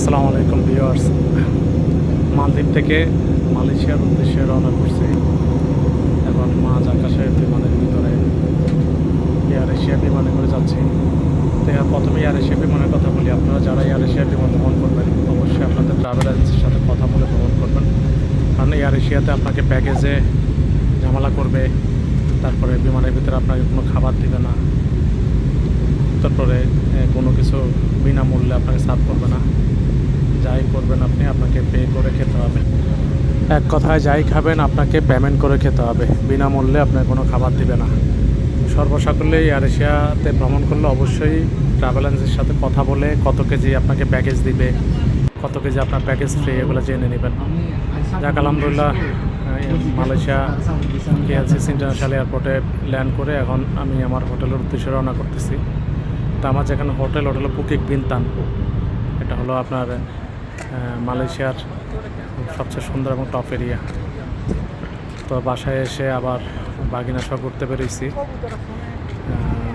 আসসালামু আলাইকুম ভিউয়ার্স। মালদ্বীপ থেকে মালয়েশিয়ার উদ্দেশ্যে রওনা করছি। এখন মাঝ আকাশের বিমানের ভিতরে এয়ার এশিয়া বিমানে করে যাচ্ছি। তো প্রথমে এয়ার এশিয়া বিমানের কথা বলি। আপনারা যারা এয়ার এশিয়া বিমান ভ্রমণ করবেন অবশ্যই আপনাদের ট্রাভেল এজেন্সির সাথে কথা বলে ভ্রমণ করবেন, কারণ এয়ার এশিয়াতে আপনাকে ব্যাগেজে ঝামেলা করবে, তারপরে বিমানের ভিতরে আপনাকে কোনো খাবার দিবে না, তারপরে কোনো কিছু বিনামূল্যে আপনাকে সার্ভ করবে না। যাই করবেন আপনি আপনাকে পে করে খেতে হবে। এক কথায় যাই খাবেন আপনাকে পেমেন্ট করে খেতে হবে, বিনামূল্যে আপনার কোনো খাবার দিবে না। সর্বসাকুল্যে এয়ার এশিয়াতে ভ্রমণ করলে অবশ্যই ট্রাভেল এজেন্সির সাথে কথা বলে কত কেজি আপনাকে প্যাকেজ দিবে, কত কেজি আপনার প্যাকেজ ফ্রি, এগুলো জেনে নেবেন। যাক আলহামদুলিল্লাহ, মালয়েশিয়া KLCC ইন্টারন্যাশনাল এয়ারপোর্টে ল্যান্ড করে এখন আমি আমার হোটেলের উদ্দেশ্যে রওনা করতেছি। তো আমার যেখানে হোটেল হলো পুকিক বিনতান। এটা হলো আপনার মালয়েশিয়ার সবচেয়ে সুন্দর এবং টপ এরিয়া। তো বাসায় এসে আবার বাগিনা সহ ঘুরতে পেরেছি।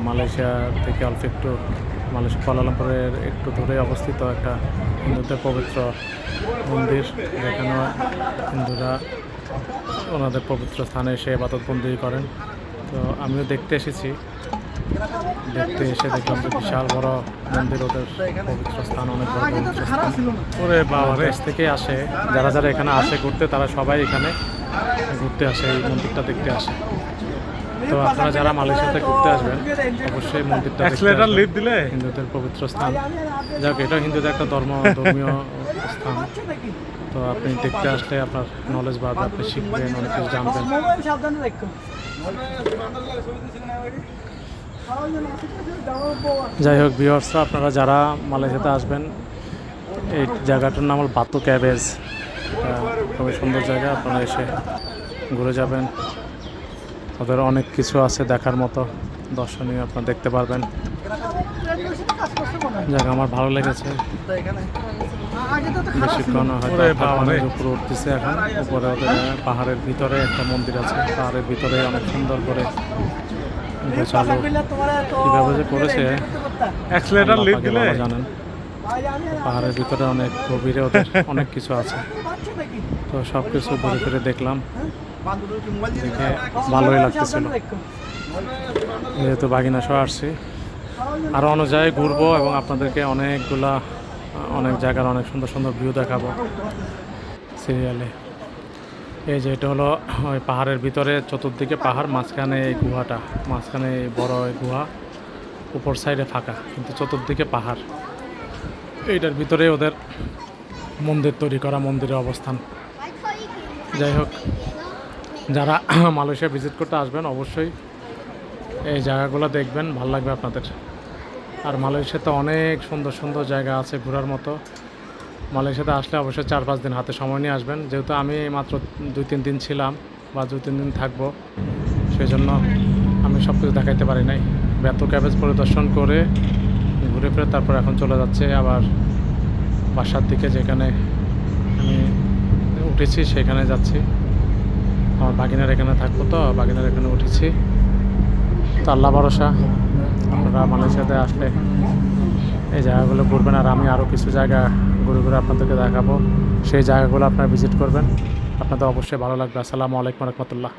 মালয়েশিয়া থেকে অল্প একটু মালয়েশিয়া কুয়ালালামপুরের একটু দূরে অবস্থিত একটা হিন্দুদের পবিত্র মন্দির, যেখানে হিন্দুরা ওনাদের পবিত্র স্থানে এসে ইবাদতবন্দি করেন। তো আমিও দেখতে এসেছি। দেখতে এসে দেখলাম যে বিশাল বড় মন্দির, ওদের পবিত্র স্থান, অনেক বড় পবিত্র স্থান। ওরে বাবা, দেশ থেকে আসে যারা যারা এখানে আসে ঘুরতে, তারা সবাই এখানে ঘুরতে আসে, এই মন্দিরটা দেখতে আসে। তো আপনারা যারা মালয়েশিয়াতে ঘুরতে আসবেন অবশ্যই মন্দিরটা দিলে হিন্দুদের পবিত্র স্থান। যাক, এটা হিন্দুদের একটা ধর্মীয় স্থান। তো আপনি দেখতে আসলে আপনার নলেজ বাড়বে, আপনি শিখবেন, অনেক কিছু জানবেন। যাই হোক ভিউয়ার্সরা, আপনারা যারা মালয়েশিয়াতে আসবেন, এই জায়গাটার নাম হল বাতু ক্যাবেজ। খুবই সুন্দর জায়গা, আপনারা এসে ঘুরে যাবেন। ওদের অনেক কিছু আছে দেখার মতো, দর্শনীয়, আপনারা দেখতে পারবেন। জায়গা আমার ভালো লেগেছে। বেশিক্ষণ হয়তো উপরে উঠতেছে। এখন উপরে ওদের পাহাড়ের ভিতরে একটা মন্দির আছে, পাহাড়ের ভিতরে অনেক সুন্দর করে গোছালো। কীভাবে যে করেছে জানেন। পাহাড়ের ভিতরে অনেক গভীরে ওদের অনেক কিছু আছে। তো সব কিছু ঘুরে ফিরে দেখলাম, দেখে ভালোই লাগতেছিল। যেহেতু বাগিনা সহ আসছি, আরও অনেক জায়গায় ঘুরবো এবং আপনাদেরকে অনেক জায়গার অনেক সুন্দর সুন্দর ভিউ দেখাবো সিরিয়ালে। এই যে এটা হলো ওই পাহাড়ের ভিতরে, চতুর্দিকে পাহাড়, মাঝখানে এই গুহাটা, মাঝখানে বড় এই গুহা, উপর সাইডে ফাঁকা, কিন্তু চতুর্দিকে পাহাড়। এইটার ভিতরে ওদের মন্দির তৈরি করা, মন্দিরের অবস্থান। যাই হোক, যারা মালয়েশিয়া ভিজিট করতে আসবেন অবশ্যই এই জায়গাগুলো দেখবেন, ভালো লাগবে আপনাদের। আর মালয়েশিয়াতে অনেক সুন্দর সুন্দর জায়গা আছে ঘোরার মতো। মালয়েশিয়াতে আসলে অবশ্যই 4-5 দিন হাতে সময় নিয়ে আসবেন। যেহেতু আমি মাত্র 2-3 দিন ছিলাম বা 2-3 দিন থাকবো, সেই জন্য আমি সব কিছু দেখাইতে পারি নাই। বাতু ক্যাবেজ পরিদর্শন করে ঘুরে ফিরে তারপর এখন চলে যাচ্ছে আবার বাসার দিকে, যেখানে আমি উঠেছি সেখানে যাচ্ছি। আমার বাগিনার এখানে থাকবো, তো বাগিনার এখানে উঠেছি। তো আল্লাহ ভরসা, আপনারা মালয়েশিয়াতে আসলে এই জায়গাগুলো ঘুরবেন। আর আমি আরও কিছু জায়গা ঘুরে ঘুরে আপনাদেরকে দেখাবো, সেই জায়গাগুলো আপনারা ভিজিট করবেন, আপনাদের অবশ্যই ভালো লাগবে। আসসালামু আলাইকুম রহমতুল্লাহ।